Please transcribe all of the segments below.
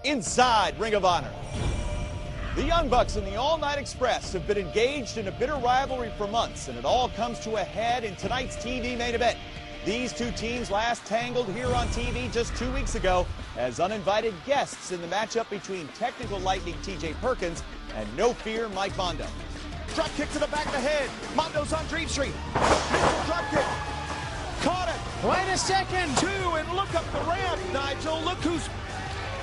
inside Ring of Honor. The Young Bucks and the All-Night Express have been engaged in a bitter rivalry for months, and it all comes to a head in tonight's TV main event. These two teams last tangled here on TV just 2 weeks ago as uninvited guests in the matchup between Technical Lightning TJ Perkins and No Fear Mike Mondo. Drop kick to the back of the head. Mondo's on Dream Street. Drop kick. Caught it. Wait a second. Two, and look up the ramp, Nigel. Look who's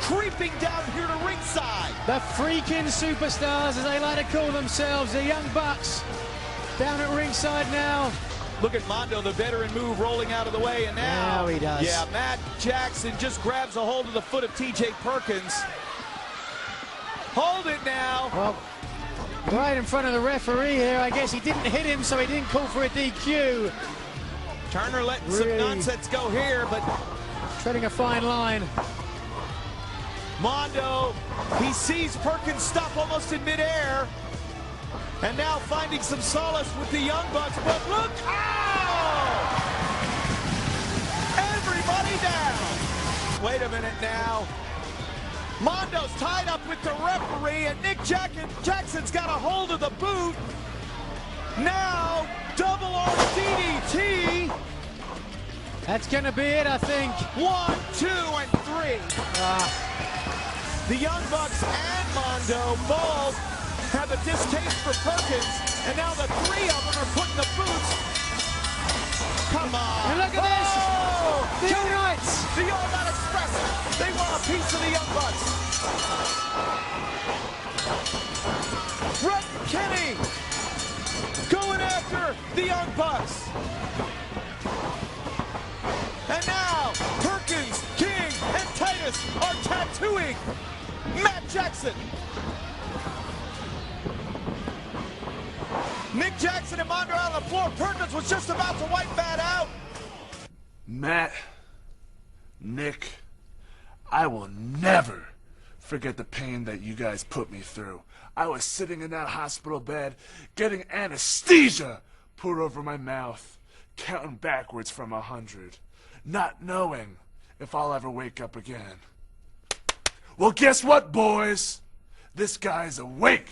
creeping down here to ringside. The freaking superstars, as they like to call themselves, the Young Bucks, down at ringside now. Look at Mondo, the veteran move, rolling out of the way, and now he does. Yeah, Matt Jackson just grabs a hold of the foot of TJ Perkins. Hold it now. Well, right in front of the referee here. I guess he didn't hit him, so he didn't call for a DQ. Turner letting some nonsense go here, but treading a fine line. Mondo, he sees Perkins stop almost in midair, and now finding some solace with the Young Bucks, but look, oh! Everybody down. Wait a minute now. Mondo's tied up with the referee, and Nick Jackson's got a hold of the boot. Now, double arm DDT. That's gonna be it, I think. 1, 2, and 3. The Young Bucks and Mondo both have a distaste for Perkins, and now the three of them are putting the boots. Come on. And look at this. The All-Nights. The All-Night Express. They want a piece of the Young Bucks. Rhett and Kenny going after the Young Bucks. And now Perkins, King, and Titus are tattooing Matt Jackson. Nick Jackson and Mondo out on the floor. Perkins was just about to wipe that out. Matt, Nick, I will never forget the pain that you guys put me through. I was sitting in that hospital bed, getting anesthesia poured over my mouth, counting backwards from 100, not knowing if I'll ever wake up again. Well, guess what, boys? This guy's awake,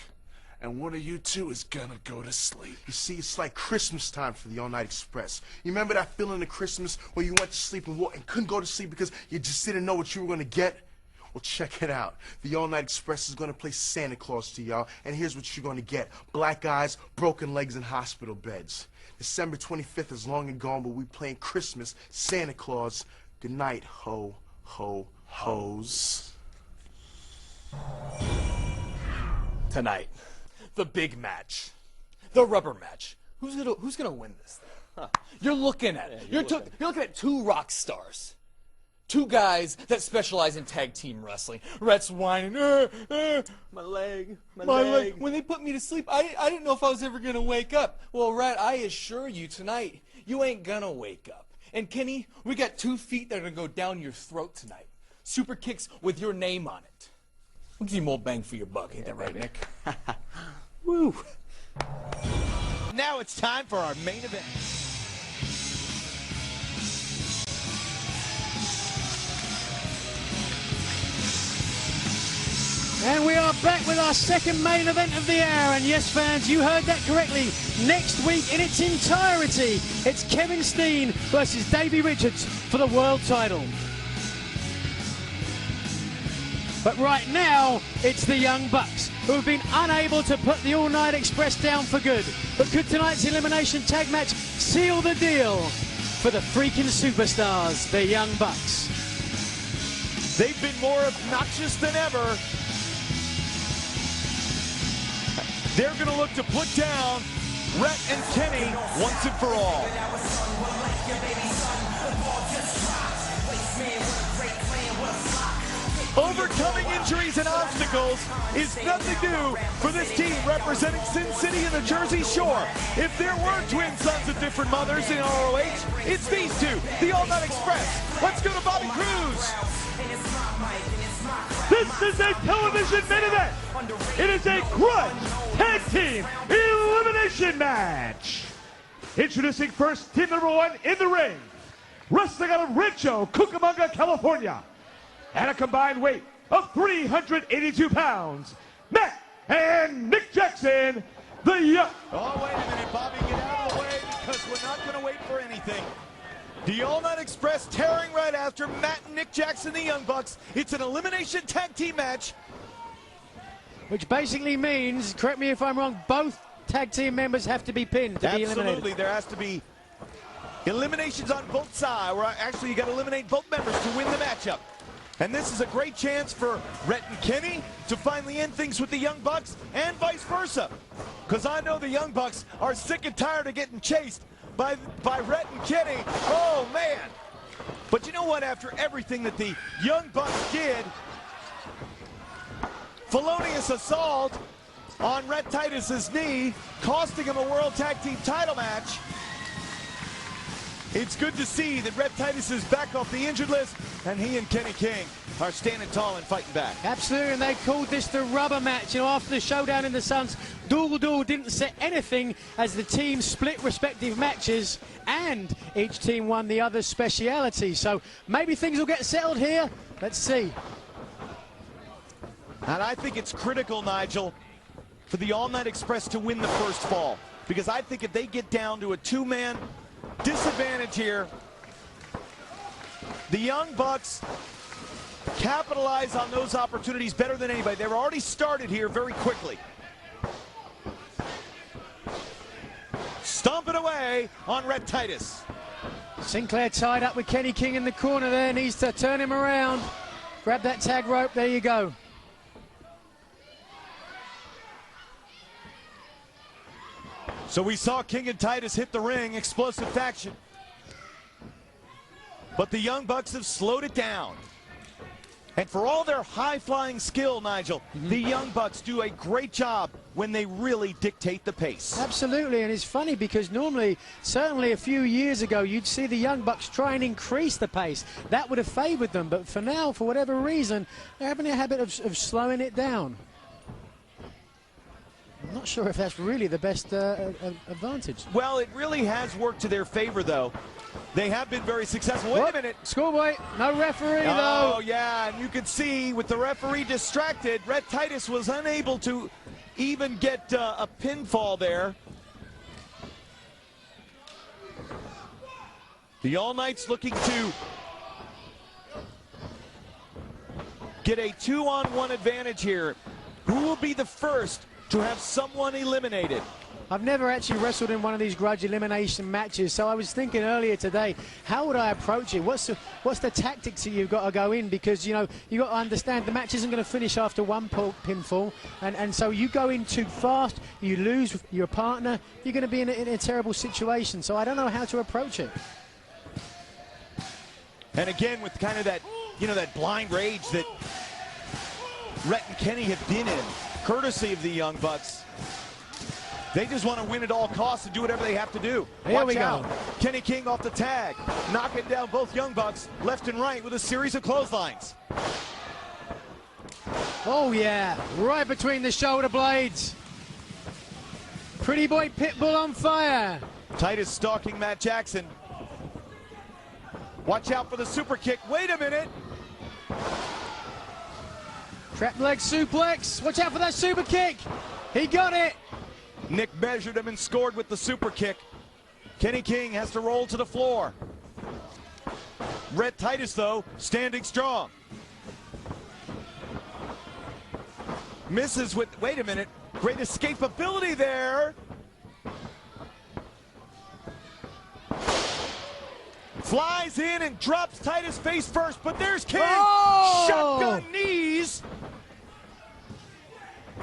and one of you two is gonna go to sleep. You see, it's like Christmas time for the All-Night Express. You remember that feeling of Christmas where you went to sleep and couldn't go to sleep because you just didn't know what you were gonna get? Well, check it out. The All-Night Express is gonna play Santa Claus to y'all, and here's what you're gonna get. Black eyes, broken legs, and hospital beds. December 25th is long and gone, but we playing Christmas, Santa Claus. Good night, ho, ho, hoes. Tonight, the big match, the rubber match. Who's gonna win this thing? Huh. You're looking at it. You're looking at two rock stars, two guys that specialize in tag team wrestling. Rhett's whining, my leg. When they put me to sleep, I didn't know if I was ever gonna wake up. Well, Rhett, I assure you tonight, you ain't gonna wake up. And Kenny, we got 2 feet that are gonna go down your throat tonight. Super kicks with your name on it. We'll give you more bang for your buck, ain't that right, Nick? Woo! Now it's time for our main event. And we are back with our second main event of the hour. And yes, fans, you heard that correctly. Next week, in its entirety, it's Kevin Steen versus Davey Richards for the world title. But right now, it's the Young Bucks, who have been unable to put the All-Night Express down for good. But could tonight's elimination tag match seal the deal for the freaking superstars, the Young Bucks? They've been more obnoxious than ever. They're going to look to put down Rhett and Kenny once and for all. Overcoming injuries and obstacles is nothing new for this team representing Sin City and the Jersey Shore. If there were twin sons of different mothers in ROH, it's these two, the All-Night Express. Let's go to Bobby Cruz. This is a television main event. It is a grudge tag team elimination match. Introducing first, team number 1 in the ring. Wrestling out of Rancho Cucamonga, California. At a combined weight of 382 pounds, Matt and Nick Jackson, the Young... Oh, wait a minute, Bobby, get out of the way because we're not going to wait for anything. The All-Night Express tearing right after Matt and Nick Jackson, the Young Bucks. It's an elimination tag team match. Which basically means, correct me if I'm wrong, both tag team members have to be pinned to be eliminated. Absolutely, there has to be eliminations on both sides. Or actually, you got to eliminate both members to win the matchup. And this is a great chance for Rhett and Kenny to finally end things with the Young Bucks and vice versa. Because I know the Young Bucks are sick and tired of getting chased by Rhett and Kenny. Oh, man. But you know what? After everything that the Young Bucks did, felonious assault on Rhett Titus's knee, costing him a World Tag Team title match, it's good to see that Rhett Titus is back off the injured list, and he and Kenny King are standing tall and fighting back. Absolutely, and they called this the rubber match. You know, after the showdown in the Suns, Doodle didn't set anything as the teams split respective matches, and each team won the other's speciality. So maybe things will get settled here. Let's see. And I think it's critical, Nigel, for the All-Night Express to win the first fall. Because I think if they get down to a two-man disadvantage here, the Young Bucks capitalize on those opportunities better than anybody. They've already started here very quickly. Stomp it away on Rhett Titus. Sinclair tied up with Kenny King in the corner there, needs to turn him around. Grab that tag rope, there you go. So we saw King and Titus hit the ring, explosive faction. But the Young Bucks have slowed it down. And for all their high-flying skill, Nigel, the Young Bucks do a great job when they really dictate the pace. Absolutely, and it's funny because normally, certainly a few years ago, you'd see the Young Bucks try and increase the pace. That would have favored them, but for now, for whatever reason, they're having a habit of slowing it down. I'm not sure if that's really the best advantage. Well, it really has worked to their favor, though. They have been very successful. Wait a minute. Schoolboy, no referee, though. Oh, yeah, and you can see with the referee distracted, Rhett Titus was unable to even get a pinfall there. The All Knights looking to get a 2-on-1 advantage here. Who will be the first to have someone eliminated? I've never actually wrestled in one of these grudge elimination matches, so I was thinking earlier today, how would I approach it? What's the tactics that you've got to go in? Because, you know, you've got to understand the match isn't going to finish after one pinfall, and so you go in too fast, you lose your partner, you're going to be in a terrible situation. So I don't know how to approach it. And again, with kind of that, you know, that blind rage that Rhett and Kenny have been in, courtesy of the Young Bucks. They just want to win at all costs and do whatever they have to do. Here we Watch go. out. Kenny King off the tag, knocking down both Young Bucks left and right with a series of clotheslines. Oh, yeah, right between the shoulder blades. Pretty boy Pitbull on fire. Titus stalking Matt Jackson. Watch out for the super kick. Wait a minute. Trap leg suplex. Watch out for that super kick. He got it. Nick measured him and scored with the super kick. Kenny King has to roll to the floor. Rhett Titus, though, standing strong. Misses with, wait a minute, great escapability there. Flies in and drops Titus face first, but there's King. Oh! Shotgun knees.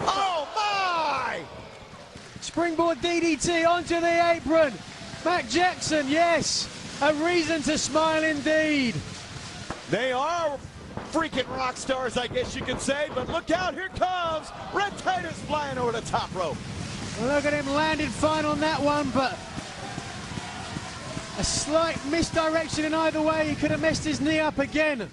Oh, my! Springboard DDT onto the apron. Matt Jackson, yes, a reason to smile indeed. They are freaking rock stars, I guess you could say, but look out, here comes Rhett Titus flying over the top rope. Look at him landed fine on that one, but a slight misdirection in either way. He could have messed his knee up again.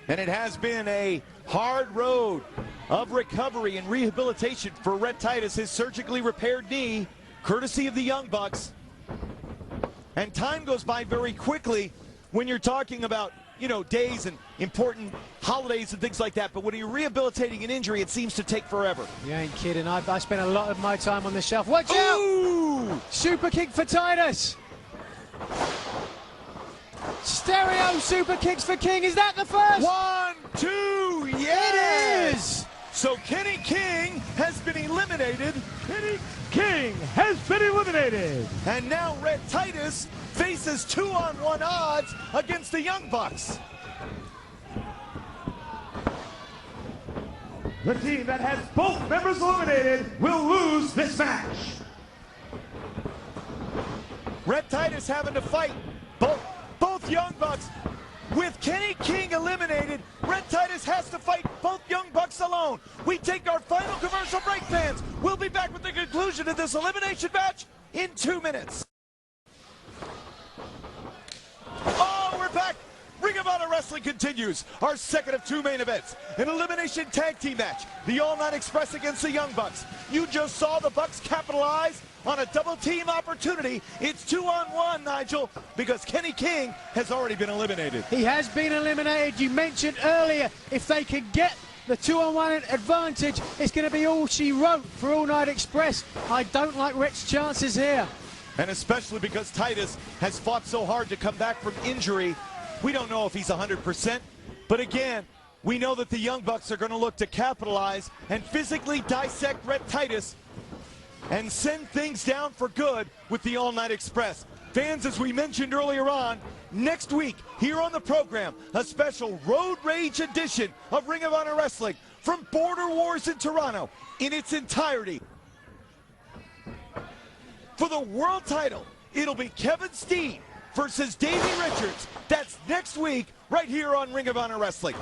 And it has been a hard road of recovery and rehabilitation for Rhett Titus, his surgically repaired knee, courtesy of the Young Bucks. And time goes by very quickly when you're talking about you know, days and important holidays and things like that, but when you're rehabilitating an injury, it seems to take forever. You ain't kidding. I spent a lot of my time on the shelf. Watch out! Super kick for Titus. Stereo super kicks for King. Is that the first? 1, 2, yes! It is! So Kenny King has been eliminated. Kenny King has been eliminated. And now Rhett Titus faces 2-on-1 odds against the Young Bucks. The team that has both members eliminated will lose this match. Rhett Titus having to fight both Young Bucks. With Kenny King eliminated, Rhett Titus has to fight both Young Bucks alone. We take our final commercial break, fans. We'll be back with the conclusion of this elimination match in 2 minutes. Oh, we're back. Ring of Honor Wrestling continues. Our second of 2 main events. An elimination tag team match. The All Night Express against the Young Bucks. You just saw the Bucks capitalize on a double team opportunity. It's 2-on-1, Nigel, because Kenny King has already been eliminated. He has been eliminated. You mentioned earlier, if they can get the 2-on-1 advantage, it's going to be all she wrote for All Night Express. I don't like Rhett's chances here. And especially because Titus has fought so hard to come back from injury. We don't know if he's 100%, but again, we know that the Young Bucks are going to look to capitalize and physically dissect Rhett Titus and send things down for good with the All Night Express. Fans, as we mentioned earlier on, next week here on the program, a special Road Rage edition of Ring of Honor Wrestling from Border Wars in Toronto in its entirety. For the world title, it'll be Kevin Steen versus Davey Richards. That's next week right here on Ring of Honor Wrestling.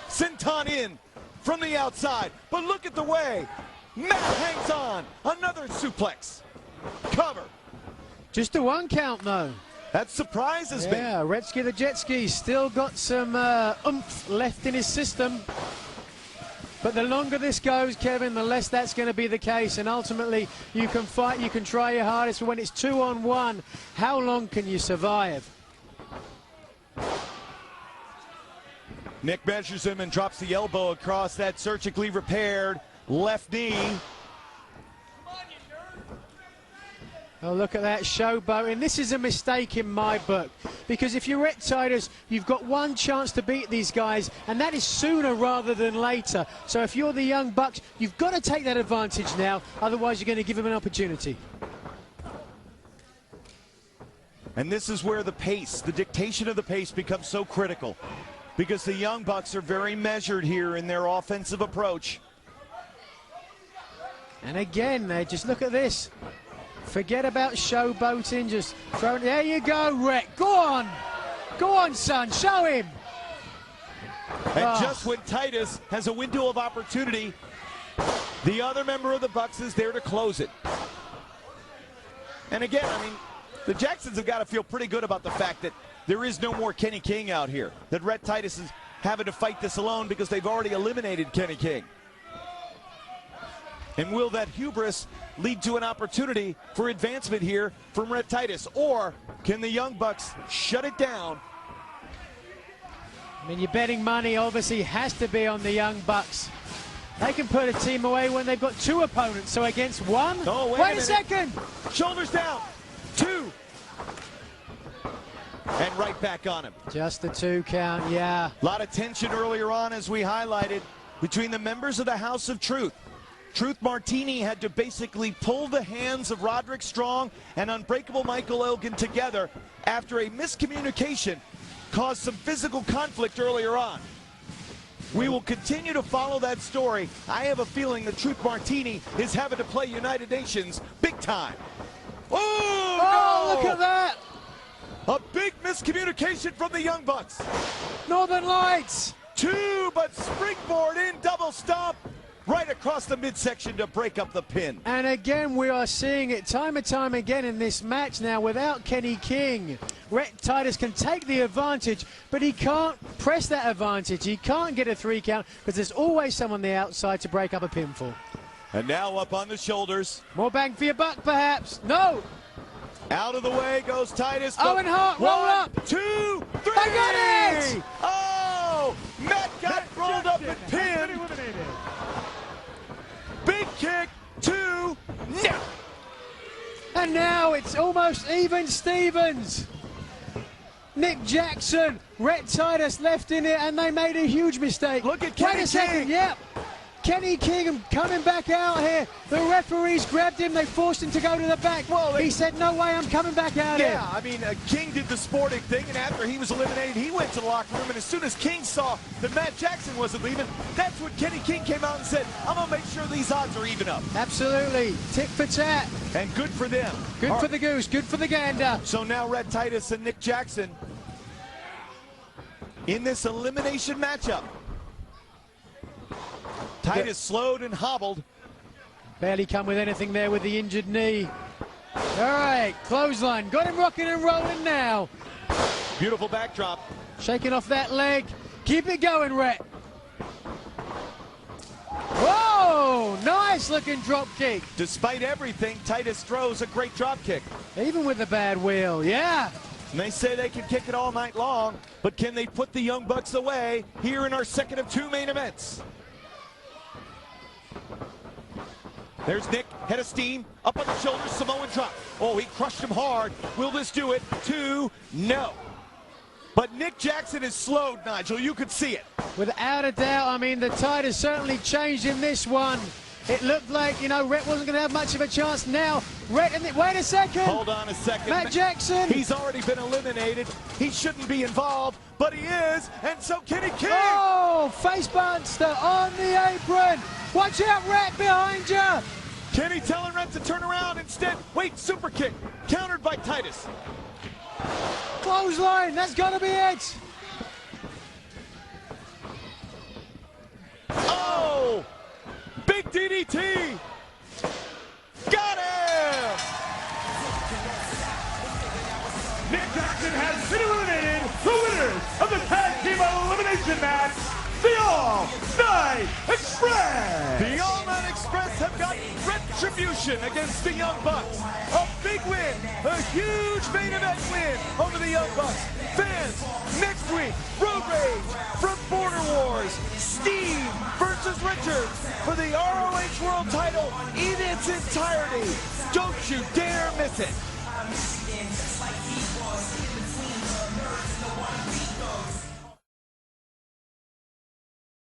Senton in from the outside, but look at the way Matt hangs on. Another suplex. Cover. Just a 1 count, though. That surprises me. Yeah, Retsky the Jet Ski still got some oomph left in his system. But the longer this goes, Kevin, the less that's going to be the case. And ultimately, you can fight, you can try your hardest. But when it's 2-on-1, how long can you survive? Nick measures him and drops the elbow across that surgically repaired left knee. Oh, look at that showboat. And this is a mistake in my book. Because if you're Rhett Titus, you've got one chance to beat these guys, and that is sooner rather than later. So if you're the Young Bucks, you've got to take that advantage now. Otherwise, you're going to give them an opportunity. And this is where the pace, the dictation of the pace becomes so critical. Because the Young Bucks are very measured here in their offensive approach. And again, just look at this. Forget about showboating, just throw it. There you go, Rhett. Go on. Go on, son. Show him. And just when Titus has a window of opportunity, the other member of the Bucks is there to close it. And again, I mean, the Jacksons have got to feel pretty good about the fact that there is no more Kenny King out here. That Rhett Titus is having to fight this alone because they've already eliminated Kenny King. And will that hubris lead to an opportunity for advancement here from Rhett Titus? Or can the Young Bucks shut it down? I mean, your betting money obviously has to be on the Young Bucks. They can put a team away when they've got 2 opponents, so against 1? Oh, wait a second. Shoulders down. 2. And right back on him. Just the 2 count, yeah. A lot of tension earlier on, as we highlighted, between the members of the House of Truth. Truth Martini had to basically pull the hands of Roderick Strong and Unbreakable Michael Elgin together after a miscommunication caused some physical conflict earlier on. We will continue to follow that story. I have a feeling that Truth Martini is having to play United Nations big time. Oh, no! Look at that! A big miscommunication from the Young Bucks. Northern Lights! 2, but springboard in, double stomp. Right across the midsection to break up the pin. And again, we are seeing it time and time again in this match now without Kenny King. Rhett Titus can take the advantage, but he can't press that advantage. He can't get a 3 count because there's always someone on the outside to break up a pinfall. And now up on the shoulders. More bang for your buck, perhaps. No! Out of the way goes Titus. Owen Hart, roll up. 1, 2, 3. They got it! Oh! Matt got rolled up and pinned. Big kick. 2. No. And now it's almost even Stevens. Nick Jackson, Rhett Titus left in it, and they made a huge mistake. Look at Kenny Wait a second, King. yep. Kenny King coming back out here. The referees grabbed him. They forced him to go to the back. Well, he said, no way, I'm coming back out here. Yeah, I mean, King did the sporting thing, and after he was eliminated, he went to the locker room, and as soon as King saw that Matt Jackson wasn't leaving, that's when Kenny King came out and said, I'm going to make sure these odds are even up. Absolutely. Tit for tat. And good for them. Good for the goose. Good for the gander. So now Rhett Titus and Nick Jackson in this elimination matchup. Titus slowed and hobbled. Barely come with anything there with the injured knee. All right, clothesline. Got him rocking and rolling now. Beautiful backdrop. Shaking off that leg. Keep it going, Rhett. Whoa, nice looking drop kick. Despite everything, Titus throws a great drop kick. Even with the bad wheel, yeah. And they say they can kick it all night long, but can they put the Young Bucks away here in our second of 2 main events? There's Nick, head of steam, up on the shoulders, Samoan drop. Oh, he crushed him hard. Will this do it? 2, no. But Nick Jackson is slowed, Nigel. You could see it. Without a doubt, I mean, the tide has certainly changed in this one. It looked like, you know, Rhett wasn't going to have much of a chance now. Rhett, and wait a second. Hold on a second. Matt Jackson. He's already been eliminated. He shouldn't be involved, but he is, and so Kenny King. Oh, face buster on the apron. Watch out, Rhett, behind you. Kenny telling Rhett to turn around instead. Wait, super kick. Countered by Titus. Clothesline, that's got to be it. Oh! Big DDT! Got him! Nick Jackson has been eliminated. The winners of the tag team elimination match, the All-Night Express. The All-Night Express have got retribution against the Young Bucks. A big win, a huge main event win over the Young Bucks. Fans, next week, Road Rage from Border Wars, Steve versus Richards for the ROH World title in its entirety. Don't you dare miss it.